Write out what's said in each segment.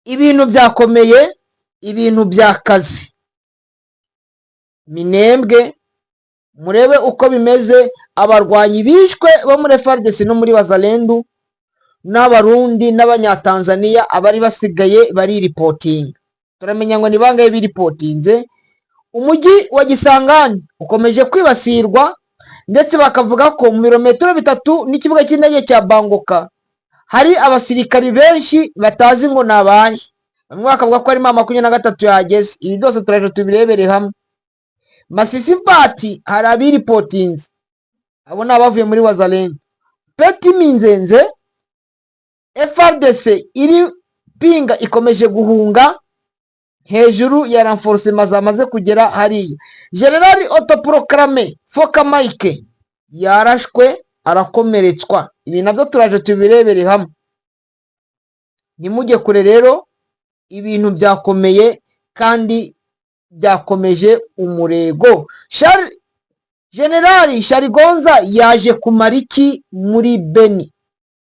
ibintu byakomeye, ibintu byakazi. Minembwe murebe uko bimeze, abarwanyi bishwe bo muri FARDC no muri Wazalendo n'abarundi n'abanyatanzania abari basigaye bari reporting. Turamenya ngo ni bangaye biripotinze. Umujyi wa Gisangani ukomeje kwibasirwa, ndetse bakavuga ko mu birometero 3 n'ikibuga cy'indege cya Bangoka hari abasirikari benshi batazi ngo nabaye. Bamwe bakavuga ko ari 23 yageze. Ibi byose turaje tubirebere hamwe. Masisi Mpati hari abiripotinze, abo nabavuye muri Wazalendo. Peti Minzenze FARDC iri pinga ikomeje guhunga hejuru ya renforcement zamaze kugera hariya. General autoproclamé Foka Mike yarashwe arakomeretswa. Ibi nabyo turaje tubirebere hamwe. Nimujye kure rero, ibintu byakomeye kandi byakomeje umurego. General Sharigonza yaje kumara iki muri Beni?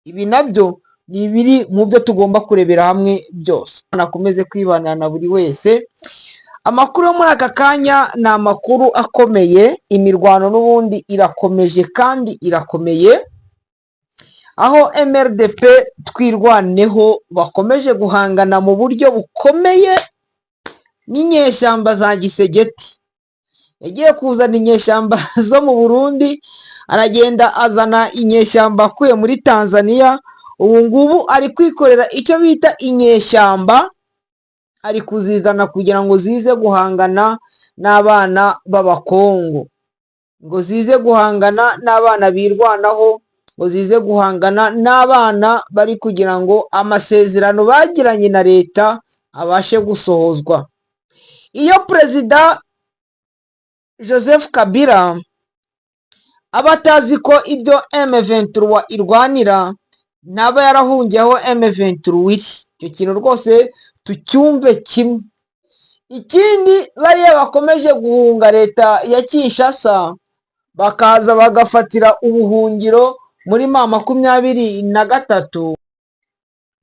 Ibi nabyo ni biri mu byo tugomba kurebera hamwe byose. Nakomeze kwibana na buri wese. Amakuru yo muri aka kanya ni amakuru akomeye. Imirwano n'ubundi irakomeje kandi irakomeye, aho MRDP twirwaneho bakomeje guhangana mu buryo bukomeye n'inyeshyamba za Gisegeti. Yagiye kuzana inyeshyamba zo mu Burundi, aragenda azana inyeshyamba akuye muri Tanzania. Ubu ngubu ari kwikorera icyo bita inyeshyamba, ari kuzizana kugira ngo zize guhangana n'abana b'abakongo, ngo zize guhangana n'abana birwanaho, ngo zize guhangana n'abana bari kugira ngo amasezerano bagiranye na leta abashe gusohozwa. Iyo Perezida Joseph Kabila aba atazi ko ibyo M23 irwanira naba yarahungiyeho M23 iri, icyo kintu rwose tucyumve kimwe. Ikindi, bariya bakomeje guhunga leta ya Kinshasa bakaza bagafatira ubuhungiro muri M23,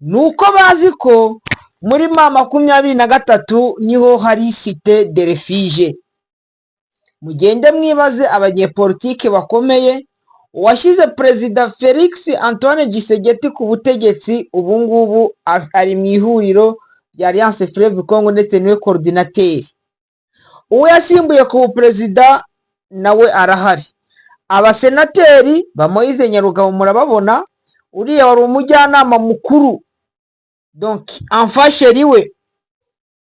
nuko bazi ko muri M23 niho hari site de refuge. Mugende mwibaze abanyepolitike bakomeye, uwashyize Perezida Felix Antoine Tshisekedi ku butegetsi ubu ngubu ari mu ihuriro rya Alliance Fleuve Congo ndetse niwe coordinateur. Uwo yasimbuye ku perezida nawe arahari. Abasenateri ba Moise Nyarugabo murababona, uriya wari umujyanama mukuru donc amfasheriwe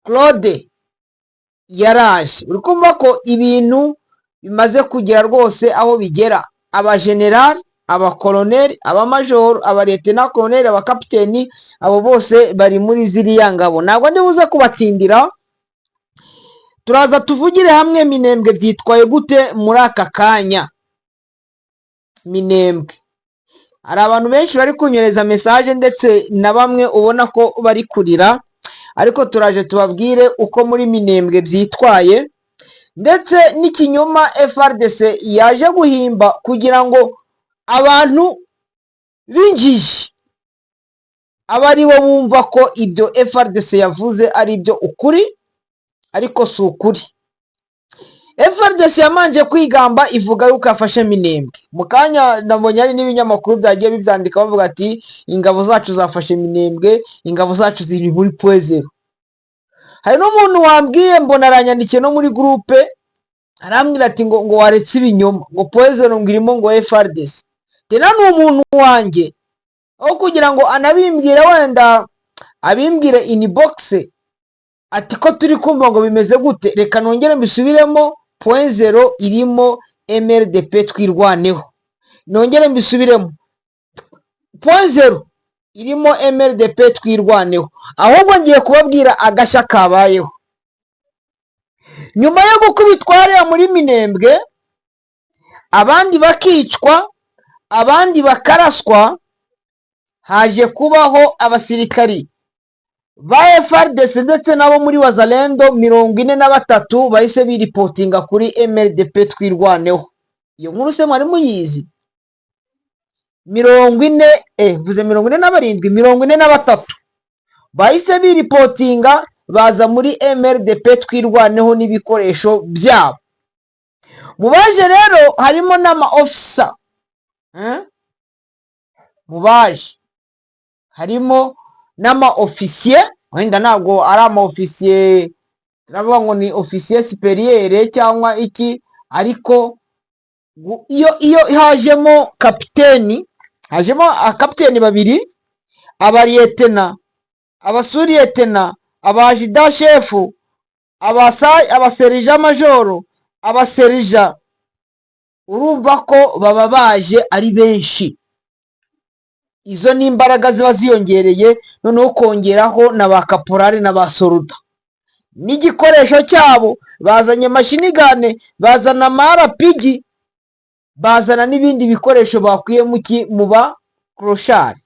Claude yaraje. Uri kumva ko ibintu bimaze kugira rwose aho bigera. Abageneral, abakoloneli, abamajoro, abaletena koloneli, abakapiteni, abo bose bari muri ziriya ngabo. Ntabwo ndibuze kubatindira, turaza tuvugire hamwe Minembwe byitwaye gute muri aka kanya. Minembwe hari abantu benshi bari kunyereza message, ndetse na bamwe ubona ko bari kurira, ariko turaje tubabwire uko muri Minembwe byitwaye, ndetse n'ikinyoma FARDC yaje guhimba kugira ngo abantu binjije abari bo bumva ko ibyo FARDC yavuze ari byo ukuri, ariko si ukuri. FARDC yamanje kwigamba ivuga yuko yafashe Minembwe. Mu kanya nabonye ari n'ibinyamakuru byagiye bibyandika bavuga ati ingabo zacu zafashe Minembwe, ingabo zacu ziri muri Poezero. Hari n'umuntu wambwiye, mbona aranyandikiye no muri groupe, arambwira ati ngo waretse ibinyoma, ngo Poezero ngirimo ngo FARDC. Tena n'umuntu wanjye, aho kugira ngo anabimbwire, wenda abimbwire inbox ati ko turi kumva ngo bimeze gute, reka nongere mbisubiremo. Poezero irimo MRDP twirwaneho. Nongere mbisubiremo, Poezero irimo MRDP twirwaneho. Ahubwo ngiye kubabwira agashya kabayeho. Nyuma yo gukubitwa muri Minembwe, abandi bakicwa, abandi bakaraswa, haje kubaho abasirikari ba FARDC ndetse nabo muri Wazalendo 43 bahise biripotinga kuri MRDP twirwaneho. Iyo nkuru se mwari muyizi? 43 bahise biripotinga baza muri MRDP twirwaneho n'ibikoresho byabo. Mu baje rero harimo n'ama officer, mu baje harimo n'ama officier, wenda ntabwo ari ama officier turavuga ngo ni officier superieur cyangwa iki, ariko iyo hajemo kapiteni, hajemo akapiteni babiri, abariyetena, abasuriyetena, abajida shefu, abaserija majoro, abaserija, urumva ko baba baje ari benshi. Izo ni imbaraga ziba ziyongereye, noneho kongeraho na ba kaporari na ba soruda n'igikoresho cyabo. Bazanye mashinigane, bazana amarapigi, bazana n'ibindi bikoresho bakwiye mu ba kroshari.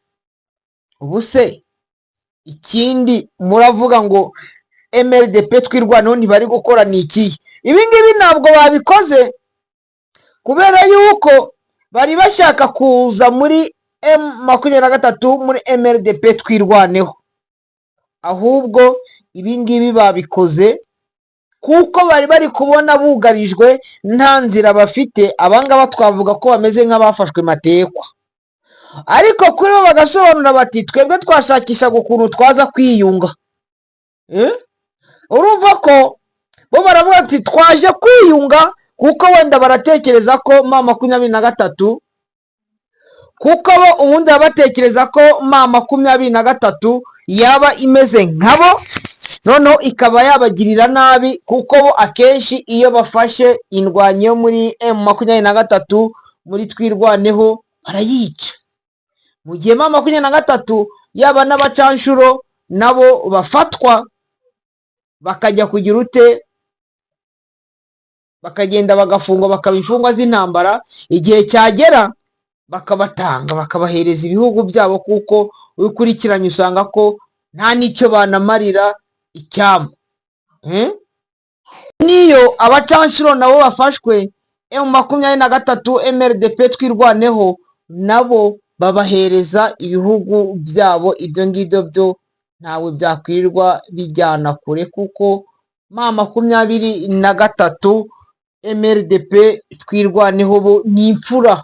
Ubu se ikindi muravuga ngo MRDP twirwaneho ntibari gukora ni iki? Ibi ngibi ntabwo babikoze kubera yuko bari bashaka kuza muri M23 muri MRDP twirwaneho, ahubwo ibi ngibi babikoze kuko bari bari kubona bugarijwe nta nzira bafite. Abangaba twavuga ko bameze nk'abafashwe matekwa, ariko kuri bo bagasobanura bati twebwe twashakishaga ukuntu twaza kwiyunga. Urumva ko bo baravuga ati twaje kwiyunga kuko wenda baratekereza ko M23, kuko bo ubundi batekereza ko M23 yaba imeze nkabo, noneho ikaba yabagirira nabi, kuko bo akenshi iyo bafashe indwanyi yo muri M23 muri twirwaneho barayica. Mu gihe M23 yaba n'abacanshuro nabo bafatwa bakajya kugira ute, bakagenda bagafungwa, bakaba imfungwa z'intambara, igihe cyagera bakabatanga bakabahereza ibihugu byabo, kuko ukurikiranye usanga ko nta n'icyo banamarira icyama. Niyo abacanshuro nabo bafashwe M23 MRDP twirwaneho nabo babahereza ibihugu byabo. Ibyo ngibyo byo ntawe byakwirirwa bijyana kure, kuko M23 MRDP twirwaneho bo ni imfura,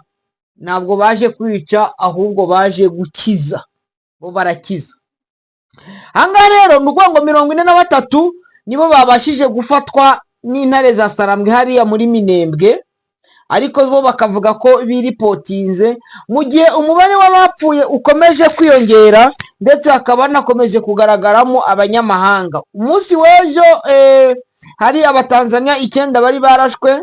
ntabwo baje kwica ahubwo baje gukiza, bo barakiza. Ahangaha rero ni ukuvuga ngo 43 nibo babashije gufatwa n'intare za Sarambwe hariya muri Minembwe, ariko bo bakavuga ko biripotinze, mu gihe umubare w'abapfuye ukomeje kwiyongera ndetse hakaba nakomeje kugaragaramo abanyamahanga. Umunsi w'ejo hari abatanzania 9 bari barashwe,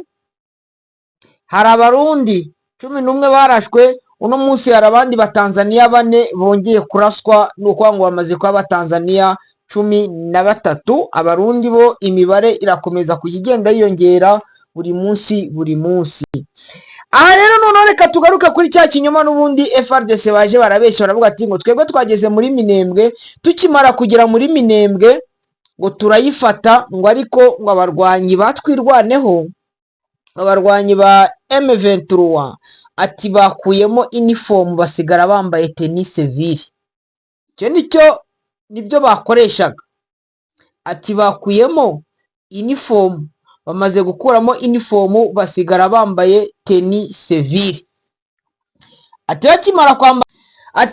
hari abarundi 11 barashwe. Uno munsi hari abandi batanzania 4 bongeye kuraswa, nuko ngo bamaze kwa abatanzania 13. Abarundi bo imibare irakomeza kugenda yiyongera buri munsi. Aha rero noneho reka tugaruke kuri cya kinyoma n'ubundi FRDC baje barabeshya, baravuga ati ngo twebwe twageze muri Minembwe, tukimara kugera muri Minembwe ngo turayifata, ngo ariko ngo abarwanyi batwirwaneho, abarwanyi ba M23 ati bakuyemo uniform basigara bambaye tennis civile. Icyo nibyo bakoreshaga, ati bakuyemo uniform, bamaze gukuramo uniform basigara bambaye tennis civile. Ati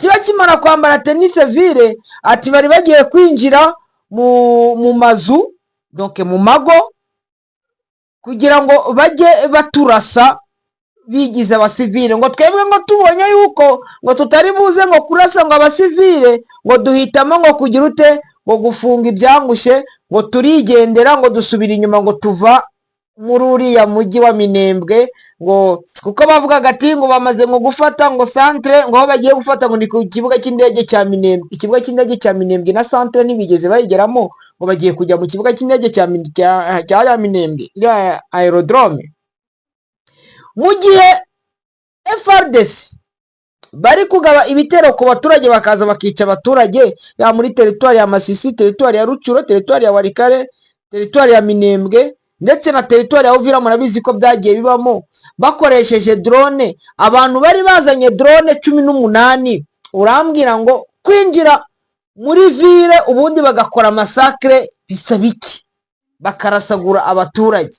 bakimara kwambara tennis civile, ati bari bagiye kwinjira mu mazu, donc mu mago, kugira ngo bajye baturasa bigize abasivile. Ngo twebwe ngo tubonye yuko ngo tutari buze ngo kurasa ngo abasivile, ngo duhitamo ngo kugira ute, ngo gufunga ibyangushe, ngo turigendera, ngo dusubira inyuma, ngo tuva muri uriya mujyi wa Minembwe, ngo kuko bavugaga ati ngo bamaze ngo gufata ngo centre, ngo aho bagiye gufata ngo ni ku kibuga cy'indege cya Minembwe. Ikibuga cy'indege cya Minembwe na centre ntibigeze bayigeramo, ngo bagiye kujya mu kibuga cy'indege cya Minembwe, iriya aerodrome. Mu gihe FRDC bari kugaba ibitero ku baturage, bakaza bakica abaturage ya muri teritwari ya Masisi, teritwari ya Rucuro, teritwari ya Warikare, teritwari ya Minembwe ndetse na teritwari ya Uvira. Murabizi ko byagiye bibamo bakoresheje drone. Abantu bari bazanye drone 18. Urambwira ngo kwinjira muri vile ubundi bagakora masakre bisaba iki? Bakarasagura abaturage.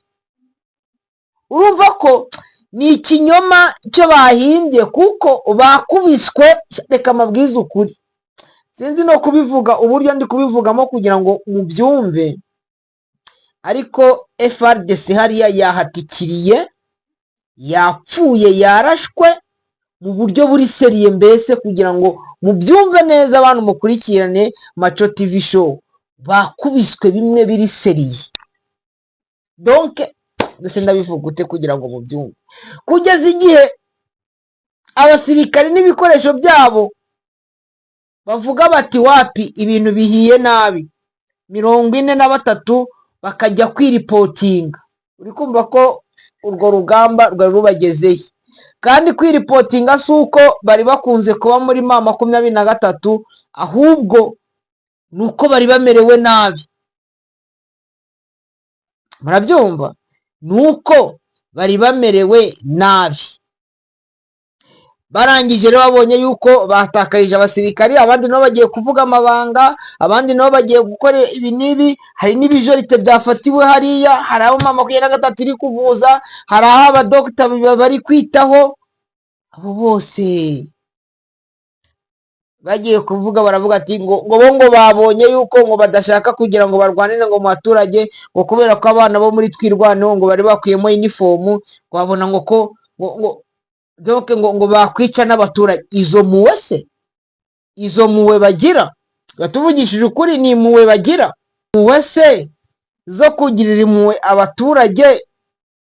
Urumva ko ni ikinyoma cyo bahimbye, kuko bakubiswe. Reka mabwiza ukuri, sinzi no kubivuga uburyo ndi kubivugamo kugira ngo mubyumve, ariko FRDC hariya yahatikiriye, yapfuye, yarashwe mu buryo buri seriye, mbese kugira ngo mubyumve neza abantu mukurikirane Maco TV show, bakubiswe bimwe biri seriye. Donc gusa ndabivuga ute kugira ngo mubyumve, kugeza igihe abasirikari n'ibikoresho byabo bavuga bati wapi ibintu bihiye nabi, 43 bakajya kwiripotinga. Uri kumva ko urwo rugamba rwari rubagezeye, kandi kwiripotinga si uko bari bakunze kuba muri ma 23, ahubwo nuko bari bamerewe nabi. Murabyumva? Nuko bari bamerewe nabi. Barangije rero babonye yuko batakarije abasirikari, abandi nabo bagiye kuvuga amabanga, abandi nabo bagiye gukora ibi nibi. Hari n'ibijorite byafatiwe hariya, hari abo mama 23 iri kuvuza, hari aho abadokita bari kwitaho. Abo bose bagiye kuvuga, baravuga ati ngo babonye yuko ngo badashaka kugira ngo barwanire ngo mu baturage, ngo kubera ko abana bo muri twirwaneho ngo bari bakuyemo uniform, babona ngo ko donc ngo bakwica n'abaturage. Izo muwe se, izo muwe bagira, gatuvugishije ukuri, ni muwe bagira? Muwe se zo kugirira impuhwe abaturage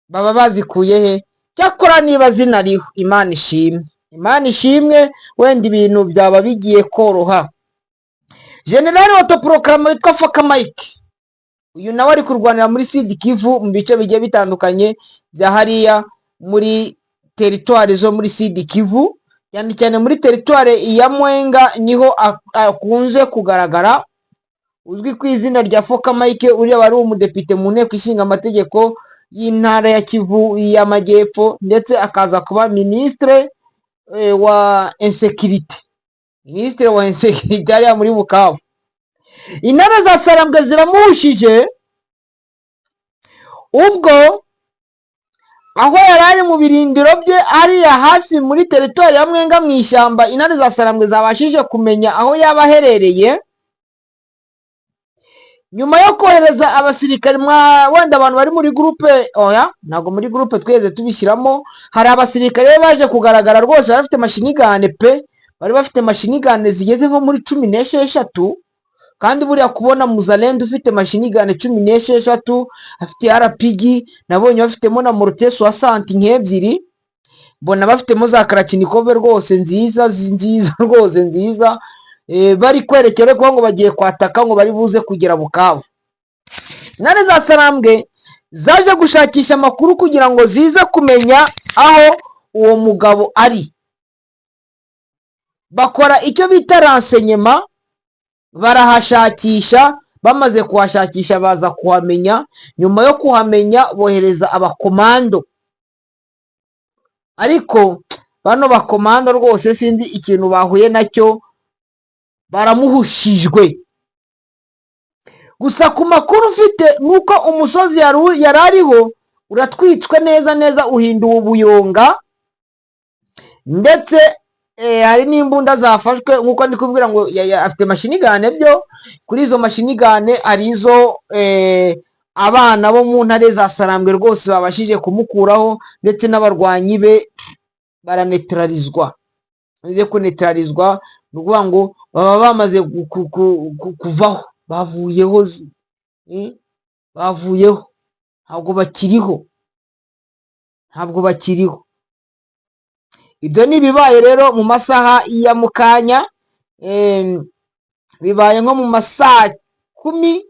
baba bazikuye he? Cyakora niba zinariho, Imana ishimwe, Imana ishimwe, wenda ibintu byaba bigiye koroha. General autoproclame witwa Foka Mike, uyu nawe ari kurwanira muri Sud Kivu mu bice bigiye bitandukanye bya hariya muri teritwari zo muri Sud Kivu, cyane cyane muri teritwari ya Mwenga niho akunze kugaragara. Uzwi ku izina rya Foka Mike, uri wari umudepite mu nteko ishinga amategeko y'intara ya Kivu y'Amajyepfo, ndetse akaza kuba ministre wa insécurité, ministre wa insécurité hariya muri Bukavu. Intare za Sarambwe ziramuhushije ubwo aho yarari mu birindiro bye hariya hafi muri teritwari ya Mwenga mu ishyamba. Intare za Sarambwe zabashije kumenya aho yaba aherereye, nyuma yo kohereza abasirikari. Wenda abantu bari muri groupe, oya ntago muri groupe tweze tubishyiramo, hari abasirikare baje kugaragara rwose bafite machine gun pe, bari bafite machine gun zigeze nko muri 16, kandi buriya kubona Muzalendo ufite machine gun 16, afite RPG, nabonye bafitemo na mortier 60 nk'ebyiri, mbona bafitemo za Kalachnikov rwose nziza rwose nziza. Bari kwerekera ko ngo bagiye kwataka, ngo bari buze kugera Bukavu. Intare za Sarambwe zaje gushakisha amakuru kugira ngo zize kumenya aho uwo mugabo ari. Bakora icyo bita renseignement, barahashakisha. Bamaze kuhashakisha baza kuhamenya. Nyuma yo kuhamenya bohereza abakomando, ariko bano bakomando rwose sindi ikintu bahuye nacyo, baramuhushijwe. Gusa ku makuru ufite nuko umusozi yarariho uratwitswe neza, uhinduwe ubuyonga, ndetse hari n'imbunda zafashwe. Nkuko ndi kubwira ngo afite machine gun, byo kuri izo machine gun ari izo abana bo mu Ntare za Sarambwe rwose babashije kumukuraho, ndetse n'abarwanyi be baranetralizwa. Bize kunetralizwa nukuvuga ngo baba bamaze kuvaho, bavuyeho, ntabwo bakiriho. Ibyo nibibaye rero mu masaha ya mukanya, bibaye nko mu masaa 10,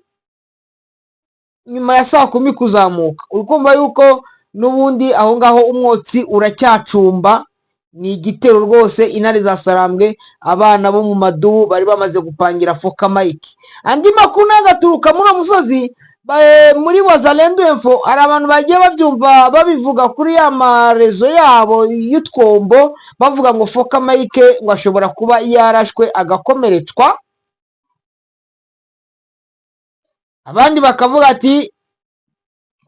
nyuma ya saa 10 kuzamuka. Urukumva yuko n'ubundi aho ngaho umwotsi uracyacumba. Ni igitero rwose Intare za Sarambwe, abana bo mu madubu bari bamaze gupangira Foka Mike. Andi makuru nagaturuka muri musozi muri Wazalendo Info, hari abantu bagiye babyumva babivuga kuri ya marezo yabo y'utwombo, bavuga ngo Foka Mike ngo ashobora kuba yarashwe agakomeretswa. abandi bakavuga ati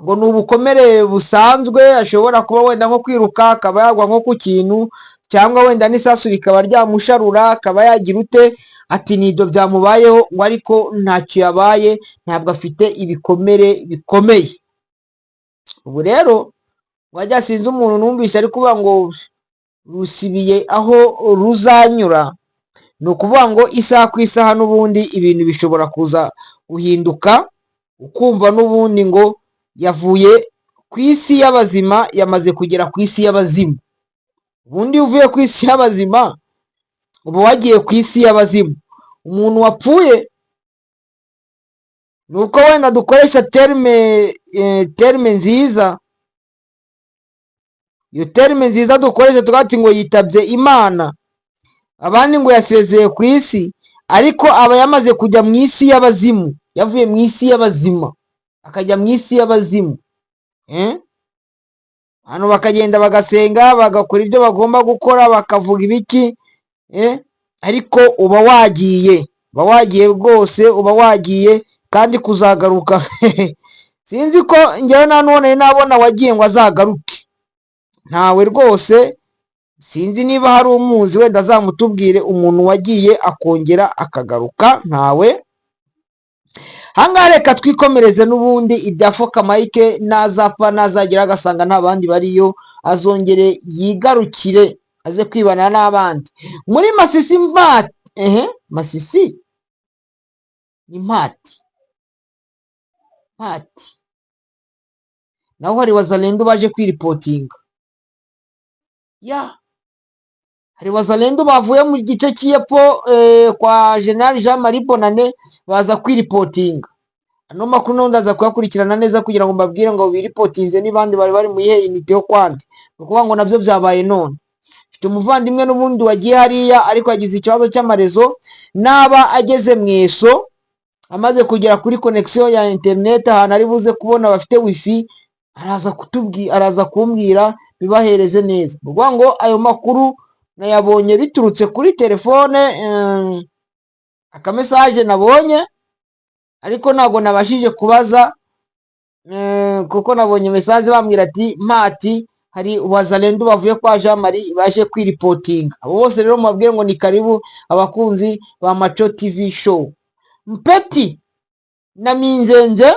ngo ni ubukomere busanzwe, ashobora kuba wenda nko kwiruka akaba yagwa nko ku kintu, cyangwa wenda n'isasu rikaba ryamusharura akaba yagira ute, ati nibyo byamubayeho, ngo ariko ntacyo yabaye, ntabwo afite ibikomere bikomeye. Ubu rero wajya sinzi umuntu numvise ari kuvuga ngo rusibiye aho ruzanyura, ni ukuvuga ngo isaha ku isaha n'ubundi ibintu bishobora kuza guhinduka, ukumva n'ubundi ngo yavuye ku isi y'abazima yamaze kugera ku isi y'abazimu. Ubundi iyo uvuye ku isi y'abazima uba wagiye ku isi y'abazimu. Umuntu wapfuye ni uko wenda dukoresha terme nziza, iyo terme nziza dukoresha tugati ngo yitabye Imana, abandi ngo yasezeye ku isi, ariko aba yamaze kujya mu isi y'abazimu, yavuye mu isi y'abazima akajya mu isi y'abazimu. Hano bakagenda bagasenga bagakora ibyo bagomba gukora bakavuga ibiki, ariko uba wagiye rwose, uba wagiye kandi kuzagaruka sinzi ko njyewe nta none nabona wagiye ngo azagaruke, ntawe rwose. Sinzi niba hari umuzi wenda azamutubwire umuntu wagiye akongera akagaruka, ntawe. Hangaha reka twikomereze n'ubundi ibya Foka Mike, nazapfa nazagira agasanga nta bandi bariyo, azongere yigarukire aze kwibana n'abandi muri Masisi Mpati. Masisi ni Mpati naho hari wazalendo baje kwiripotinga, hari wazalendo bavuye mu gice cy'epfo kwa General Jean Marie Bonane baza kwiripotinga. Ano makuru n'undi aza kuyakurikirana neza kugira ngo mbabwire ngo biripotinze n'ibandi bari mu ihe unité yo kwandi, ukuvuga ngo nabyo byabaye none. Mfite umuvandimwe n'ubundi wagiye hariya ariko yagize ikibazo cy'amarezo, naba ageze mweso amaze kugera kuri connection ya internet ahantu ari buze kubona bafite wifi, araza kumbwira bibahereze neza. Ukuvuga ngo ayo makuru nayabonye biturutse kuri telefone, akamesaje nabonye, ariko ntago nabashije kubaza kuko nabonye message bambwira ati Mpati hari wazalendo bavuye kwa Jean Marie baje kwiripotinga. Abo bose rero mubabwiye ngo ni karibu abakunzi ba Macho TV show. Mpeti na Minzenze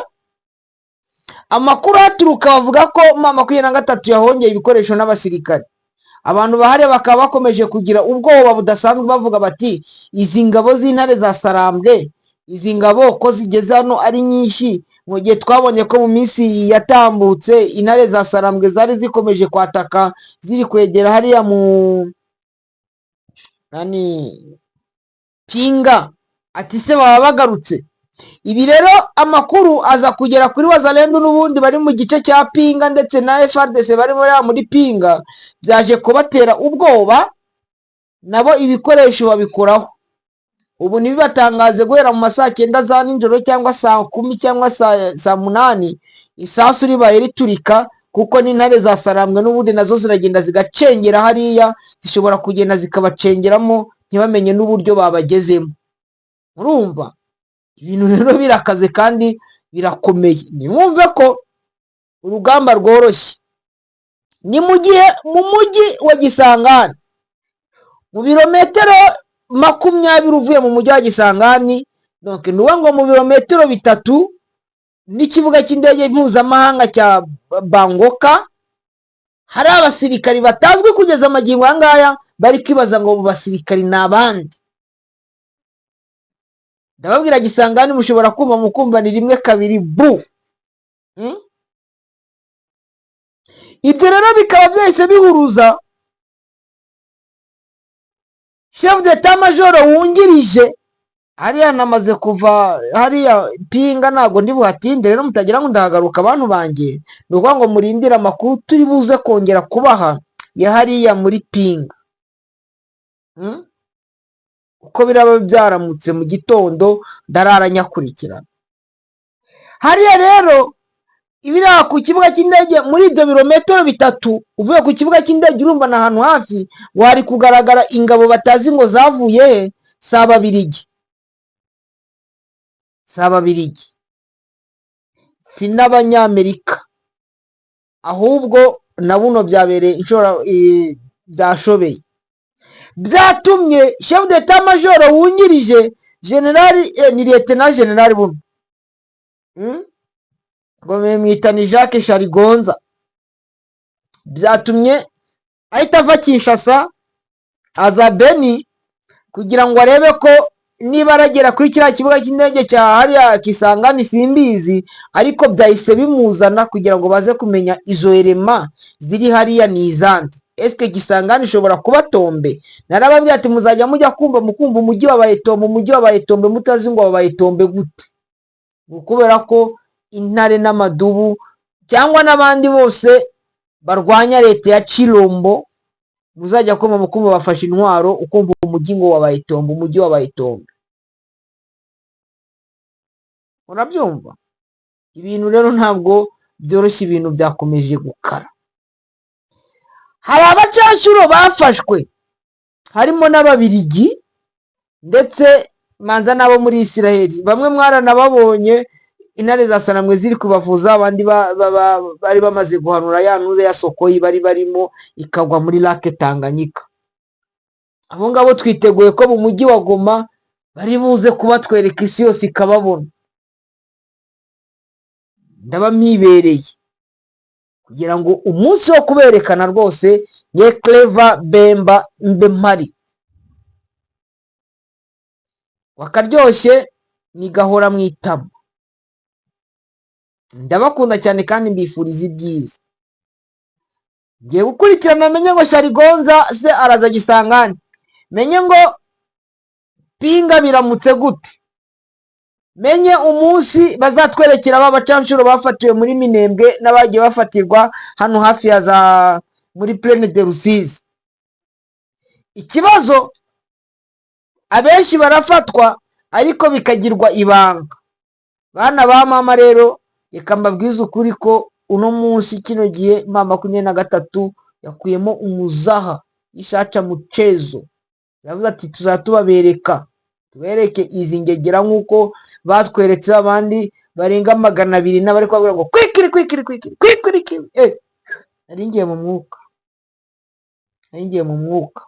amakuru aturuka bavuga ko M23 yahongeye ibikoresho n'abasirikare. Abantu bahari bakaba bakomeje kugira ubwoba budasanzwe bavuga bati izi ngabo z'intare za Sarambwe, izi ngabo ko zigeze hano ari nyinshi, mu gihe twabonye ko mu minsi yatambutse intare za Sarambwe zari zikomeje kwataka ziri kwegera hariya mu Pinga, ati se baba bagarutse. Ibi rero amakuru aza kugera kuri wazalendo n'ubundi bari mu gice cya Pinga ndetse na FARDC bari muri Pinga, byaje kubatera ubwoba, nabo ibikoresho babikoraho. Ubu ntibibatangaze guhera mu masaa 9 za nijoro cyangwa saa 10 cyangwa saa 8 isasu ribaye riturika, kuko n'intare za Sarambwe n'ubundi nazo ziragenda zigacengera hariya, zishobora kugenda zikabacengeramo ntibamenye n'uburyo babagezemo. Urumva ibintu rero birakaze kandi birakomeye. Nimwumve ko urugamba rworoshye. Ni mu gihe mu mujyi wa Gisangani, mu birometero 20 uvuye mu mujyi wa Gisangani, donc nuwa ngo mu birometero 3 n'ikibuga cy'indege mpuzamahanga cya Bangoka, hari abasirikari batazwi kugeza amagingo angaya bari kwibaza ngo basirikari n'abandi. Ndababwira Gisangani mushobora kumva mukumva ni rimwe kabiri bu. Ibyo rero bikaba byahise bihuruza chef d'état major wungirije hariya, namaze kuva hariya Pinga, ntago ndi buhatinde rero mutagira ngo ndahagaruka abantu banjye, nuko ngo murindira amakuru turi buze kongera kubaha ya hariya muri Pinga. Uko biraba byaramutse mu gitondo ndarara nyakurikirana hariya rero. Ibira ku kibuga cy'indege muri ibyo birometero 3 uvuye ku kibuga cy'indege urumva na ahantu hafi wari kugaragara ingabo batazi ngo zavuye Sababirigi. si n'abanyamerika, ahubwo na buno byabereye byashobeye, byatumye chef d'état major wungirije generali ni lieutenant general buno ngo mwita ni Jacques Sharigonza, byatumye ahita ava Kinshasa aza Beni kugira ngo arebe ko niba aragera kuri kiriya kibuga cy'indege cya hariya Kisangani simbizi, ariko byahise bimuzana kugira ngo baze kumenya izo elema ziri hariya ni izande. Eske Kisangani ishobora kuba Tombe? Narababwiye ati muzajya mujya kumva mukumva umujyi wabaye Tombe, mutazi ngo wabaye Tombe gute, kubera ko intare n'amadubu cyangwa n'abandi bose barwanya leta ya Chilombo, muzajya kumva mukumva bafashe intwaro ukumva umujyi ngo wabaye Tombe, umujyi wabaye Tombe. Urabyumva? Ibintu rero ntabwo byoroshye, ibintu byakomeje gukara. Hari abacanshuro bafashwe, harimo n'Ababirigi ndetse manza nabo muri Isiraheli, bamwe mwaranababonye intare za Sanamwe ziri kubavuza, abandi bari bamaze guhanura ya ntuze ya Sokoyi bari barimo ikagwa muri lake Tanganyika. Abo ngabo twiteguye ko mu mujyi wa Goma bari buze kubatwereka isi yose ikababona. Ndaba mpibereye kugira ngo umunsi wo kuberekana rwose ye Clever Bemba mbe mpari. Wakaryoshye ni gahora mwitamo. Ndabakunda cyane kandi mbifuriza ibyiza. Ngiye gukurikirana menye ngo Sharigonza se araza Gisangani, menye ngo pinga biramutse gute, menye umunsi bazatwerekera aba bacanshuro bafatiwe muri Minembwe n'abagiye bafatirwa hano hafi ya za muri Plaine de Rusizi. Ikibazo abenshi barafatwa ariko bikagirwa ibanga. Bana ba mama rero reka mbabwize ukuri ko uno munsi kino gihe mama 23 yakuyemo umuzaha ishaca mucezo, yavuze ati tuzatubabereka tubereke izi ngegera nkuko batweretse abandi barenga 200 n'abari kwabwira ngo kwikiri naringiye mu mwuka.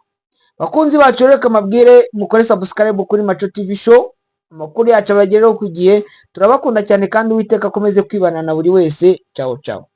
Bakunzi bacu reka mabwire mukore subscribe kuri Macho TV show, amakuru yacu abagereho ku gihe. Turabakunda cyane kandi Uwiteka akomeze kwibana na buri wese. Ciao ciao.